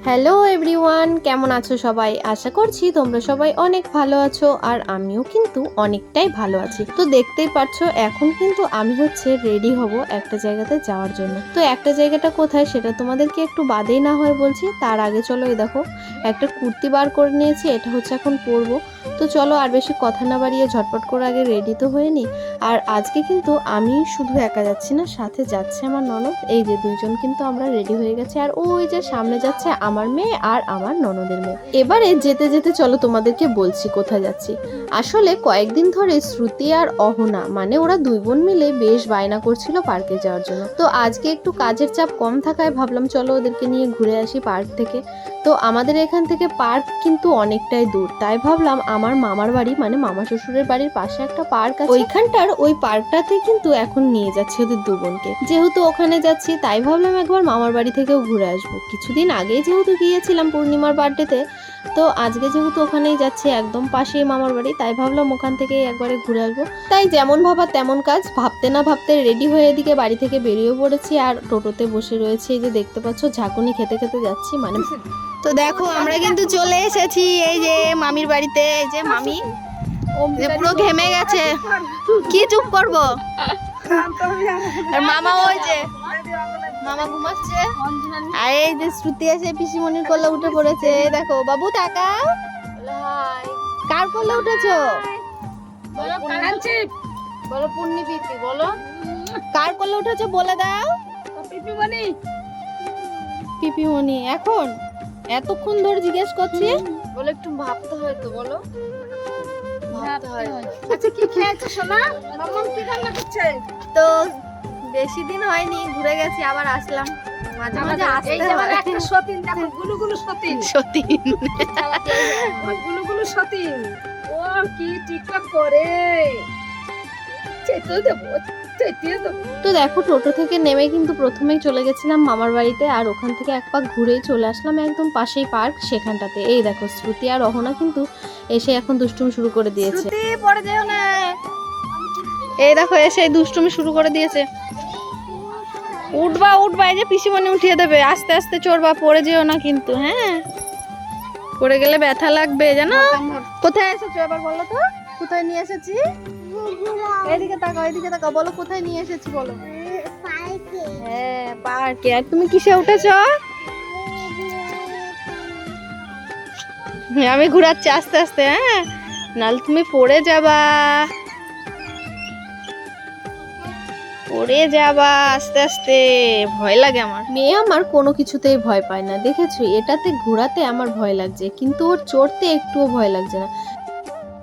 Hello everyone, কেমন আছো সবাই? আশা করছি তোমরা সবাই অনেক ভালো আছো, আর আমিও কিন্তু অনেকটাই ভালো আছি। তো দেখতেই পাচ্ছো এখন কিন্তু আমি রেডি হব একটা জায়গাতে যাওয়ার জন্য। তো একটা জায়গাটা কোথায় সেটা তোমাদেরকে একটু বাদেই না হয় বলছি। তার আগে চলো, এই দেখো একটা কুর্তি বার করে নিয়েছি, এটা এখন পরবো। তো চলো আর বেশি কথা না বাড়িয়ে ঝটপট করে আগে রেডি তো হয়ে নি। আর আজকে কিন্তু আমি শুধু একা যাচ্ছি না, সাথে যাচ্ছে আমার ননদ। এই যে দুইজন কিন্তু আমরা রেডি হয়ে গেছি, আর ওই যে সামনে যাচ্ছে আমার মেয়ে আর আমার ননদের মেয়ে। এবারে যেতে যেতে চলো তোমাদেরকে বলছি কোথায় যাচ্ছি। আসলে কয়েকদিন ধরে শ্রুতি আর অহনা, মানে ওরা দুই বোন মিলে বেশ বায়না করছিল পার্কে যাওয়ার জন্য। তো আজকে একটু কাজের চাপ কম থাকায় ভাবলাম চলো ওদেরকে নিয়ে ঘুরে আসি পার্ক থেকে। তো আমাদের এখান থেকে পার্ক কিন্তু অনেকটাই দূর, তাই ভাবলাম আমার মামার বাড়ি মানে মামা শ্বশুরের বাড়ির পাশে একটা পার্ক আছে, ওইখানটার ওই পার্কটাতে কিন্তু এখন নিয়ে যাচ্ছি ওদের দু বোনকে। যেহেতু ওখানে যাচ্ছি তাই ভাবলাম একবার মামার বাড়ি থেকেও ঘুরে আসবো। কিছুদিন আগেই যেহেতু গিয়েছিলাম পূর্ণিমার বার্থডেতে, তো আজকে যেহেতু ওখানেই যাচ্ছি, একদম পাশেই মামার বাড়ি, তাই ভাবলাম ওখান থেকে একবারে ঘুরে আসবো। তাই যেমন ভাবা তেমন কাজ, ভাবতে না ভাবতে রেডি হয়ে এদিকে বাড়ি থেকে বেরিয়ে পড়েছি। আর টোটোতে বসে রয়েছে, এই যে দেখতে পাচ্ছ ঝাঁকুনি খেতে খেতে যাচ্ছি মানে। তো দেখো আমরা কিন্তু চলে এসেছি এই যে মামির বাড়িতে। এই যে মামি যে পুরো ঘেমে গেছে, কি চুপ করব। আর মামা ওই যে মামা ঘুমাচ্ছে, আর এই যে শ্রুতি এসে পিসিমণির কোলে উঠে পড়েছে। এই দেখো বাবু তাকাও, কার কোলে উঠেছো? বলো পূর্ণি পিপি, বলো কার কোলে উঠেছো বলে দাও। পিপিমণি। পিপিমণি এখন এতক্ষণ ধরে জিজ্ঞেস করছি, বলো একটু ভাবতে হয় তো, বলো ভাবতে হয়। আচ্ছা কি খেয়েছো সোনা? মাম্মা কি রান্না করছে? তো বেশি দিন হয়নি, ঘুরে গেছি আবার আসলাম, মাঝে মাঝে আসতে এই যে হয়। একটা সতীন, দেখো গুলুগুলু সতীন, সতীন। গুলুগুলু সতীন। ও কি টিকটক করে, চেতে দেবো, চেতে দেবো। তো দেখো টোটো থেকে নেমে কিন্তু প্রথমেই চলে গেছিলাম মামার বাড়িতে, আর ওখান থেকে এক পাক ঘুরেই চলে আসলাম একদম পাশেই পার্ক সেখানটাতে। এই দেখো শ্রুতি আর অহনা কিন্তু এসে এখন দুষ্টুমি শুরু করে দিয়েছে। শ্রুতি পড়ে যেও না, এই দেখো এসে দুষ্টুমি শুরু করে দিয়েছে। উঠবা উঠবা, এই যে পিসিমণি উঠিয়ে দেবে, আস্তে আস্তে চড়বা, পড়ে যেও না কিন্তু, হ্যাঁ পড়ে গেলে ব্যথা লাগবে জানো। কোথায় এসেছো এবার বলো তো, কোথায় নিয়ে এসেছি? এদিকে তাকাও, এদিকে তাকাও, বলো কোথায় নিয়ে এসেছি বলো। হ্যাঁ পার্কে। আর তুমি কিসে উঠেছো? আমি ঘুরাচ্ছি আস্তে আস্তে, হ্যাঁ নাহলে তুমি পড়ে যাবা, পড়ে যাবা আস্তে আস্তে। ভয় লাগে আমার, মেয়ে আমার কোনো কিছুতেই ভয় পায় না, দেখেছো এটাতে ঘোরাতে আমার ভয় লাগছে, কিন্তু ওর চড়তে একটুও ভয় লাগছে না।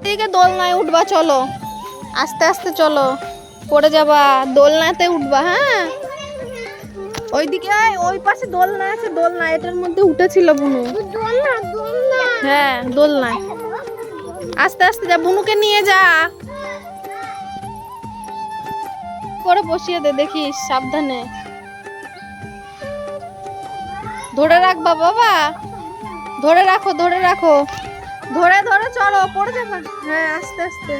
এদিকে দোলনায় উঠবা, চলো আস্তে আস্তে চলো, পড়ে যাবা। দোলনাতে উঠবা, হ্যাঁ ওইদিকে ওই পাশে দোলনা আছে, দোলনা এটার মধ্যে উঠেছিল বুনু। হ্যাঁ দোলনায় আস্তে আস্তে যা, বুনুকে নিয়ে যা, করে বসিয়ে দে, দেখিস সাবধানে ধরে রাখবা বাবা, ধরে রাখো ধরে রাখো, ধরে ধরে চলো, পড়ে যাবা। হ্যাঁ আস্তে আস্তে।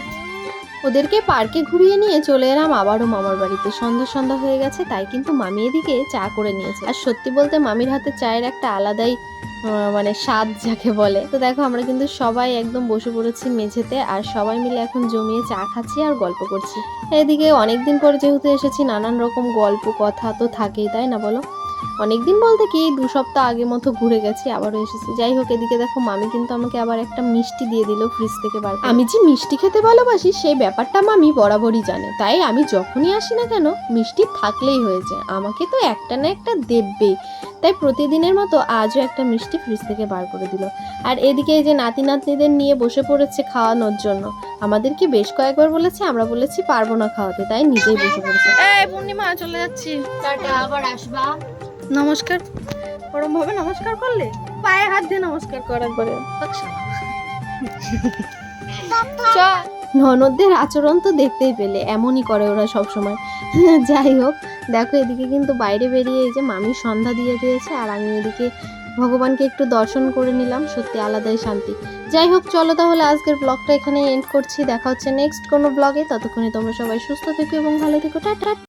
ওদেরকে পার্কে ঘুরিয়ে নিয়ে চলে এলাম আবারও মামার বাড়িতে। সন্ধ্যা সন্ধ্যা হয়ে গেছে, তাই কিন্তু মামি এদিকে চা করে নিয়েছে। আর সত্যি বলতে মামির হাতে চায়ের একটা আলাদাই মানে স্বাদ যাকে বলে। তো দেখো আমরা কিন্তু সবাই একদম বসে পড়েছি মেঝেতে, আর সবাই মিলে এখন জমিয়ে চা খাচ্ছি আর গল্প করছি। এদিকে অনেকদিন পরে যেহেতু এসেছি, নানান রকম গল্প কথা তো থাকেই, তাই না বলো। অনেকদিন বলতে কি 2 সপ্তাহ আগে মতো ঘুরে গেছি, আবারও এসেছি। যাই হোক এদিকে দেখো মামি কিন্তু আমাকে আবার একটা মিষ্টি দিয়ে দিল ফ্রিজ থেকে বার করে। আমি যে মিষ্টি খেতে ভালোবাসি সেই ব্যাপারটা মামি বরাবরই জানে, তাই আমি যখনই আসি না কেন মিষ্টি থাকলেই হয়েছে, আমাকে তো একটা না একটা দেবেই। তাই প্রতিদিনের মতো আজও একটা মিষ্টি ফ্রিজ থেকে বার করে দিল। আর এদিকে এই যে নাতি নাতনিদের নিয়ে বসে পড়েছে খাওয়ানোর জন্য। আমাদেরকে বেশ কয়েকবার বলেছে, আমরা বলেছি পারবো না খাওয়াতে, তাই নিজেই বসে পড়েছে। এই পূর্ণিমা চলে যাচ্ছি, টাটা, আবার আসবা। নমস্কার ওরম ভাবে নমস্কার করলে, পায়ে হাত দিয়ে নমস্কার করার পরে ননদদের আচরণ তো দেখতেই পেলে, এমনই করে ওরা সব সময়। যাই হোক দেখো এদিকে কিন্তু বাইরে বেরিয়ে এই যে মামি সন্ধ্যা দিয়ে দিয়েছে, আর আমি এদিকে ভগবানকে একটু দর্শন করে নিলাম, সত্যি আলাদাই শান্তি। যাই হোক চলো তাহলে আজকের ব্লগটা এখানে এন্ড করছি, দেখা হচ্ছে নেক্সট কোনো ব্লগে। ততক্ষণে তোমরা সবাই সুস্থ থেকো এবং ভালো থেকো, টাটা।